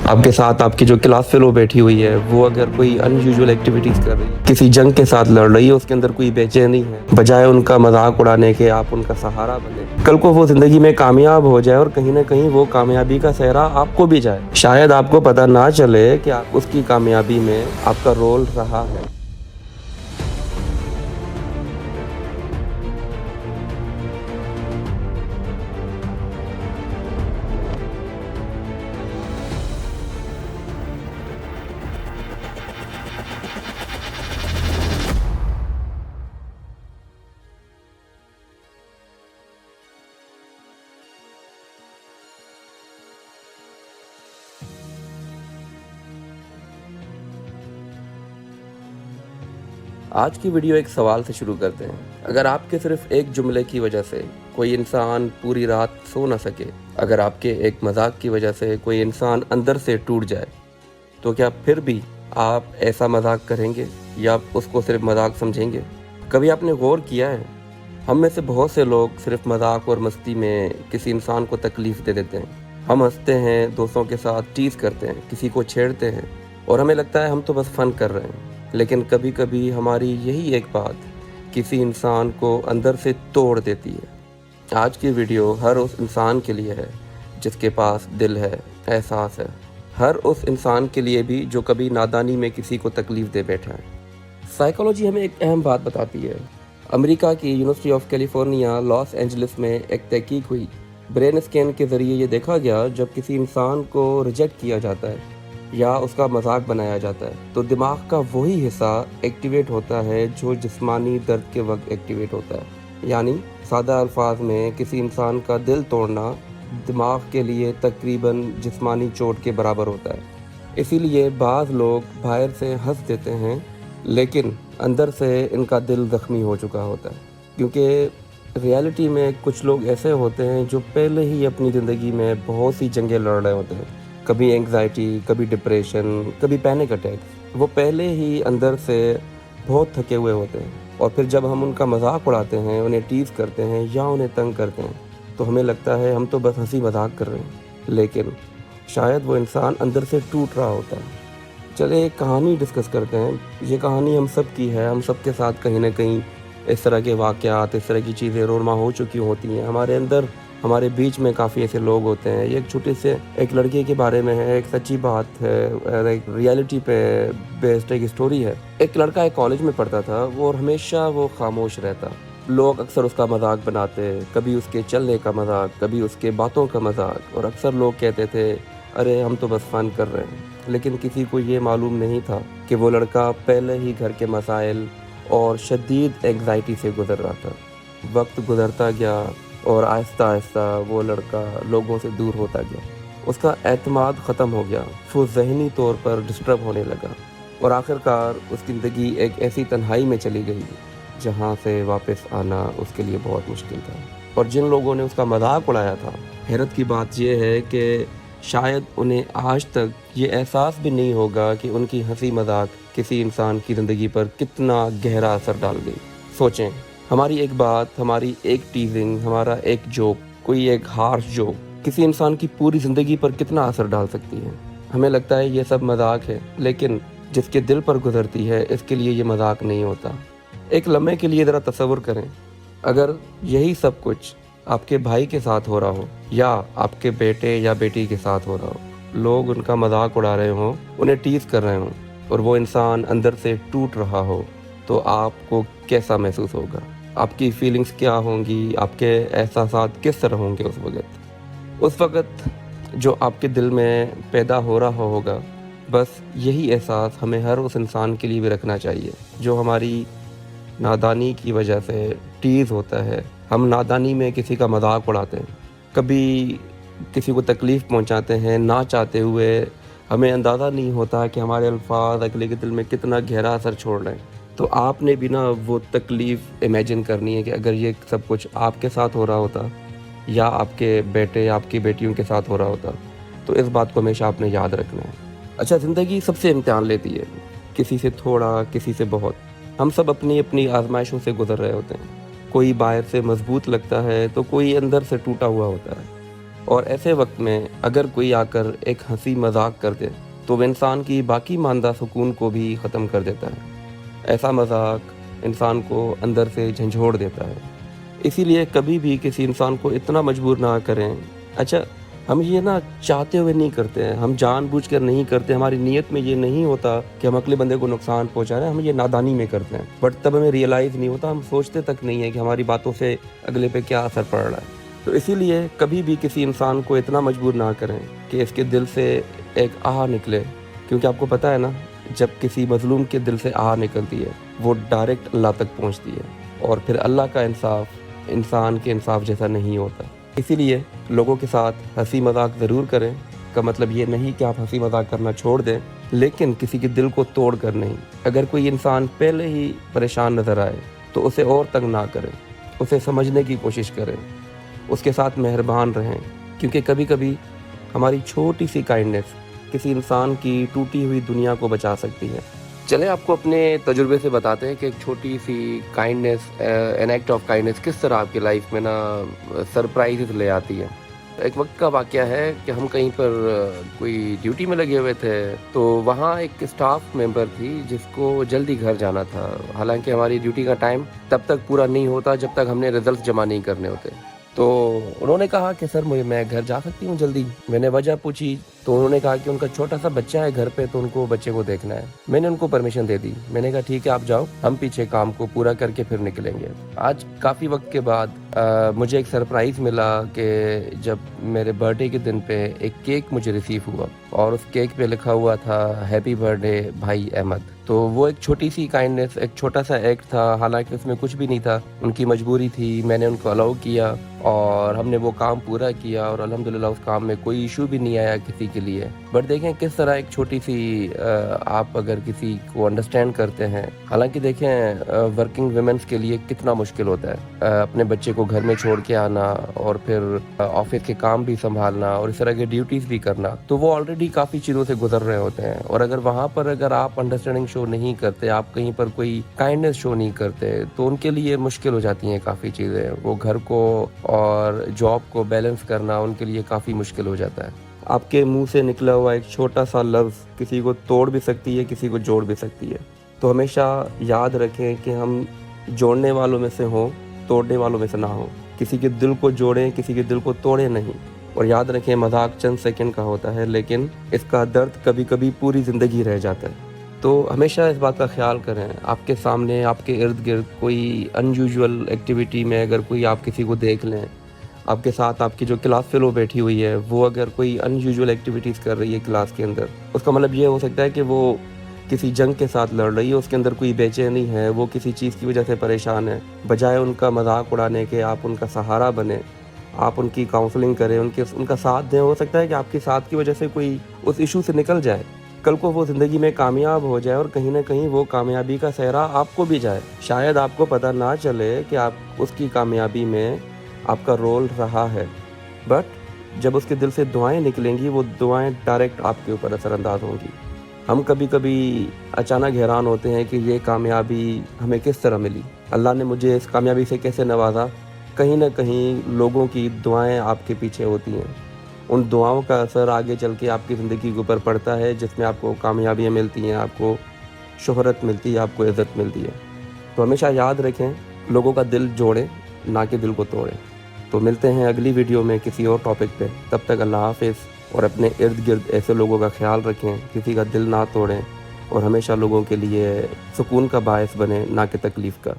आपके साथ आपकी जो क्लास फेलो बैठी हुई है वो अगर कोई अनयूजुअल एक्टिविटीज़ कर रही है, किसी जंग के साथ लड़ रही है, उसके अंदर कोई बेचैनी है, बजाय उनका मजाक उड़ाने के आप उनका सहारा बने, कल को वो ज़िंदगी में कामयाब हो जाए और कहीं ना कहीं वो कामयाबी का सेहरा आपको भी जाए। शायद आपको पता ना चले कि आप उसकी कामयाबी में आपका रोल रहा है। आज की वीडियो एक सवाल से शुरू करते हैं। अगर आपके सिर्फ एक जुमले की वजह से कोई इंसान पूरी रात सो ना सके, अगर आपके एक मजाक की वजह से कोई इंसान अंदर से टूट जाए, तो क्या फिर भी आप ऐसा मजाक करेंगे या उसको सिर्फ मजाक समझेंगे? कभी आपने गौर किया है, हम में से बहुत से लोग सिर्फ मजाक और मस्ती में किसी इंसान को तकलीफ़ दे देते हैं। हम हंसते हैं, दोस्तों के साथ टीज़ करते हैं, किसी को छेड़ते हैं और हमें लगता है हम तो बस फ़न कर रहे हैं। लेकिन कभी कभी हमारी यही एक बात किसी इंसान को अंदर से तोड़ देती है। आज की वीडियो हर उस इंसान के लिए है जिसके पास दिल है, एहसास है। हर उस इंसान के लिए भी जो कभी नादानी में किसी को तकलीफ़ दे बैठा है। साइकोलॉजी हमें एक अहम बात बताती है। अमेरिका की university of California Los Angeles में एक तहकीक हुई। ब्रेन स्कैन के ज़रिए ये देखा गया, जब किसी इंसान को रिजेक्ट किया जाता है या उसका मजाक बनाया जाता है तो दिमाग का वही हिस्सा एक्टिवेट होता है जो जिस्मानी दर्द के वक्त एक्टिवेट होता है। यानी सादा अल्फाज में किसी इंसान का दिल तोड़ना दिमाग के लिए तकरीबन जिस्मानी चोट के बराबर होता है। इसीलिए बाज़ लोग बाहर से हंस देते हैं लेकिन अंदर से इनका दिल ज़ख्मी हो चुका होता है, क्योंकि रियलिटी में कुछ लोग ऐसे होते हैं जो पहले ही अपनी ज़िंदगी में बहुत सी जंगें लड़ रहे होते हैं। कभी एंग्जाइटी, कभी डिप्रेशन, कभी पैनिक अटैक्स। वो पहले ही अंदर से बहुत थके हुए होते हैं और फिर जब हम उनका मजाक उड़ाते हैं, उन्हें टीज़ करते हैं या उन्हें तंग करते हैं तो हमें लगता है हम तो बस हंसी मजाक कर रहे हैं, लेकिन शायद वो इंसान अंदर से टूट रहा होता है। चले एक कहानी डिस्कस करते हैं। ये कहानी हम सब की है। हम सब के साथ कहीं ना कहीं इस तरह के वाक़यात, इस तरह की चीज़ें रोनमा हो चुकी होती हैं। हमारे अंदर, हमारे बीच में काफ़ी ऐसे लोग होते हैं। ये एक छोटे से एक लड़के के बारे में है, एक सच्ची बात है, एक रियलिटी पे बेस्ड एक स्टोरी है। एक लड़का एक कॉलेज में पढ़ता था वो, और हमेशा वो खामोश रहता। लोग अक्सर उसका मजाक बनाते, कभी उसके चलने का मजाक, कभी उसके बातों का मजाक, और अक्सर लोग कहते थे अरे हम तो बस फ़न कर रहे हैं। लेकिन किसी को ये मालूम नहीं था कि वो लड़का पहले ही घर के मसाइल और शदीद एंग्जाइटी से गुजर रहा था। वक्त गुजरता गया और आहिस्ता आहिस्ता वो लड़का लोगों से दूर होता गया। उसका एतमाद ख़त्म हो गया, वो ज़हनी तौर पर डिस्टर्ब होने लगा और आखिरकार उसकी ज़िंदगी एक ऐसी तन्हाई में चली गई जहाँ से वापस आना उसके लिए बहुत मुश्किल था। और जिन लोगों ने उसका मजाक उड़ाया था, हैरत की बात यह है कि शायद उन्हें आज तक ये एहसास भी नहीं होगा कि उनकी हंसी मजाक किसी इंसान की ज़िंदगी पर कितना गहरा असर डाल गई। सोचें, हमारी एक बात, हमारी एक टीजिंग, हमारा एक जोक, कोई एक हार्श जोक किसी इंसान की पूरी ज़िंदगी पर कितना असर डाल सकती है। हमें लगता है ये सब मजाक है, लेकिन जिसके दिल पर गुजरती है इसके लिए ये मजाक नहीं होता। एक लम्हे के लिए ज़रा तसव्वुर करें, अगर यही सब कुछ आपके भाई के साथ हो रहा हो या आपके बेटे या बेटी के साथ हो रहा हो, लोग उनका मजाक उड़ा रहे हों, उन्हें टीज़ कर रहे हों और वो इंसान अंदर से टूट रहा हो, तो आपको कैसा महसूस होगा? आपकी फीलिंग्स क्या होंगी? आपके एहसासात किस तरह होंगे उस वक़्त? उस वक़्त जो आपके दिल में पैदा हो रहा होगा, बस यही एहसास हमें हर उस इंसान के लिए भी रखना चाहिए जो हमारी नादानी की वजह से टीज़ होता है। हम नादानी में किसी का मजाक उड़ाते हैं, कभी किसी को तकलीफ़ पहुंचाते हैं ना चाहते हुए। हमें अंदाज़ा नहीं होता कि हमारे अल्फाज अगले के दिल में कितना गहरा असर छोड़ रहे हैं। तो आपने भी ना वो तकलीफ़ इमेजिन करनी है कि अगर ये सब कुछ आपके साथ हो रहा होता या आपके बेटे या आपकी बेटियों के साथ हो रहा होता, तो इस बात को हमेशा आपने याद रखना है। अच्छा, ज़िंदगी सबसे इम्तिहान लेती है, किसी से थोड़ा, किसी से बहुत। हम सब अपनी अपनी आजमाइशों से गुजर रहे होते हैं। कोई बाहर से मजबूत लगता है तो कोई अंदर से टूटा हुआ होता है। اور ایسے وقت میں اگر کوئی آ کر ایک ہنسی مذاق کر دے تو وہ انسان کی باقی ماندہ سکون کو بھی ختم کر دیتا ہے۔ ایسا مذاق انسان کو اندر سے جھنجھوڑ دیتا ہے۔ اسی لیے کبھی بھی کسی انسان کو اتنا مجبور نہ کریں۔ اچھا، ہم یہ چاہتے ہوئے نہیں کرتے ہیں، ہم جان بوجھ کر نہیں کرتے، ہماری نیت میں یہ نہیں ہوتا کہ ہم اگلے بندے کو نقصان پہنچا رہے ہیں، ہم یہ نادانی میں کرتے ہیں، بٹ تب ہمیں ریئلائز نہیں ہوتا، ہم سوچتے تک نہیں ہے کہ ہماری باتوں سے اگلے پہ کیا اثر پڑ رہا ہے۔ تو اسی لیے کبھی بھی کسی انسان کو اتنا مجبور نہ کریں کہ اس کے دل سے ایک آہ نکلے، کیونکہ آپ کو پتہ ہے نا، جب کسی مظلوم کے دل سے آہ نکلتی ہے وہ ڈائریکٹ اللہ تک پہنچتی ہے، اور پھر اللہ کا انصاف انسان کے انصاف جیسا نہیں ہوتا۔ اسی لیے لوگوں کے ساتھ ہنسی مذاق ضرور کریں، کا مطلب یہ نہیں کہ آپ ہنسی مذاق کرنا چھوڑ دیں، لیکن کسی کے دل کو توڑ کر نہیں۔ اگر کوئی انسان پہلے ہی پریشان نظر آئے تو اسے اور تنگ نہ کریں، اسے سمجھنے کی کوشش کریں، اس کے ساتھ مہربان رہیں، کیونکہ کبھی کبھی ہماری چھوٹی سی کائنڈنیس کسی انسان کی ٹوٹی ہوئی دنیا کو بچا سکتی ہے۔ چلیں آپ کو اپنے تجربے سے بتاتے ہیں کہ ایک چھوٹی سی kindness, an act of kindness کس طرح آپ کی لائف میں سرپرائزز لے آتی ہے۔ ایک وقت کا واقعہ ہے کہ ہم کہیں پر کوئی ڈیوٹی میں لگے ہوئے تھے، تو وہاں ایک اسٹاف ممبر تھی جس کو جلدی گھر جانا تھا، حالانکہ ہماری ڈیوٹی کا ٹائم تب تک پورا نہیں ہوتا جب تک ہم نے ریزلٹس جمع نہیں کرنے ہوتے۔ تو انہوں نے کہا کہ سر میں گھر جا سکتی ہوں جلدی۔ میں نے وجہ پوچھی تو انہوں نے کہا کہ ان کا چھوٹا سا بچہ ہے گھر پہ، تو ان کو بچے کو دیکھنا ہے۔ میں نے ان کو پرمیشن دے دی، میں نے کہا ٹھیک ہے آپ جاؤ، ہم پیچھے کام کو پورا کر کے پھر نکلیں گے۔ آج کافی وقت کے بعد مجھے ایک سرپرائز ملا کہ جب میرے برتھ ڈے کے دن پہ ایک کیک مجھے ریسیو ہوا، اور اس کیک پہ لکھا ہوا تھا ہیپی برتھ ڈے بھائی احمد۔ تو وہ ایک چھوٹی سی کائنڈنیس، ایک چھوٹا سا ایکٹ تھا، حالانکہ اس میں کچھ بھی نہیں تھا، ان کی مجبوری تھی، میں نے ان کو الاؤ کیا اور ہم نے وہ کام پورا کیا، اور الحمدللہ اس کام میں کوئی ایشو بھی نہیں آیا کسی کے لیے۔ بٹ دیکھیں کس طرح ایک چھوٹی سی آپ اگر کسی کو انڈرسٹینڈ کرتے ہیں، حالانکہ دیکھیں ورکنگ ویمنس کے لیے کتنا مشکل ہوتا ہے اپنے بچے کو گھر میں چھوڑ کے آنا، اور پھر آفس کے کام بھی سنبھالنا، اور اس طرح کے ڈیوٹیز بھی کرنا، تو وہ آلریڈی کافی چیزوں سے گزر رہے ہوتے ہیں، اور اگر وہاں پر اگر آپ انڈرسٹینڈنگ شو نہیں کرتے، آپ کہیں پر کوئی کائنڈنس شو نہیں کرتے، تو ان کے لیے مشکل ہو جاتی ہیں کافی چیزیں، وہ گھر کو اور جاب کو بیلنس کرنا ان کے لیے کافی مشکل ہو جاتا ہے۔ آپ کے منہ سے نکلا ہوا ایک چھوٹا سا لفظ کسی کو توڑ بھی سکتی ہے، کسی کو جوڑ بھی سکتی ہے۔ تو ہمیشہ یاد رکھیں کہ ہم جوڑنے والوں میں سے ہوں، توڑنے والوں میں سے نہ ہوں۔ کسی کے دل کو جوڑیں، کسی کے دل کو توڑیں نہیں۔ اور یاد رکھیں مذاق چند سیکنڈ کا ہوتا ہے، لیکن اس کا درد کبھی کبھی پوری زندگی رہ جاتا ہے۔ تو ہمیشہ اس بات کا خیال کریں، آپ کے سامنے، آپ کے ارد گرد کوئی ان یوزول ایکٹیویٹی میں اگر کوئی آپ کسی کو دیکھ لیں، آپ کے ساتھ آپ کی جو کلاس فیلو بیٹھی ہوئی ہے وہ اگر کوئی ان یوزول ایکٹیویٹیز کر رہی ہے کلاس کے اندر، اس کا مطلب یہ ہو سکتا ہے کہ وہ کسی جنگ کے ساتھ لڑ رہی ہے، اس کے اندر کوئی بے چینی ہے، وہ کسی چیز کی وجہ سے پریشان ہے۔ بجائے ان کا مذاق اڑانے کے آپ ان کا سہارا بنیں، آپ ان کی کاؤنسلنگ کریں، ان کا ساتھ دیں۔ ہو سکتا ہے کہ آپ کے ساتھ کی وجہ سے کوئی اس ایشو سے نکل جائے، کل کو وہ زندگی میں کامیاب ہو جائے، اور کہیں نہ کہیں وہ کامیابی کا صحرا آپ کو بھی جائے۔ شاید آپ کو پتہ نہ چلے کہ آپ اس کی کامیابی میں آپ کا رول رہا ہے، بٹ جب اس کے دل سے دعائیں نکلیں گی، وہ دعائیں ڈائریکٹ آپ کے اوپر اثر انداز ہوں گی۔ ہم کبھی کبھی اچانک حیران ہوتے ہیں کہ یہ کامیابی ہمیں کس طرح ملی، اللہ نے مجھے اس کامیابی سے کیسے نوازا۔ کہیں نہ کہیں لوگوں کی دعائیں آپ کے پیچھے ہوتی ہیں، ان دعاؤں کا اثر آگے چل کے آپ کی زندگی کے اوپر پڑتا ہے، جس میں آپ کو کامیابیاں ملتی ہیں، آپ کو شہرت ملتی ہے، آپ کو عزت ملتی ہے۔ تو ہمیشہ یاد رکھیں، لوگوں کا دل جوڑیں، نہ کہ دل کو توڑیں۔ تو ملتے ہیں اگلی ویڈیو میں کسی اور ٹاپک پہ، تب تک اللہ حافظ، اور اپنے ارد گرد ایسے لوگوں کا خیال رکھیں، کسی کا دل نہ توڑیں، اور ہمیشہ لوگوں کے لیے سکون کا باعث بنیں، نہ کہ تکلیف کا۔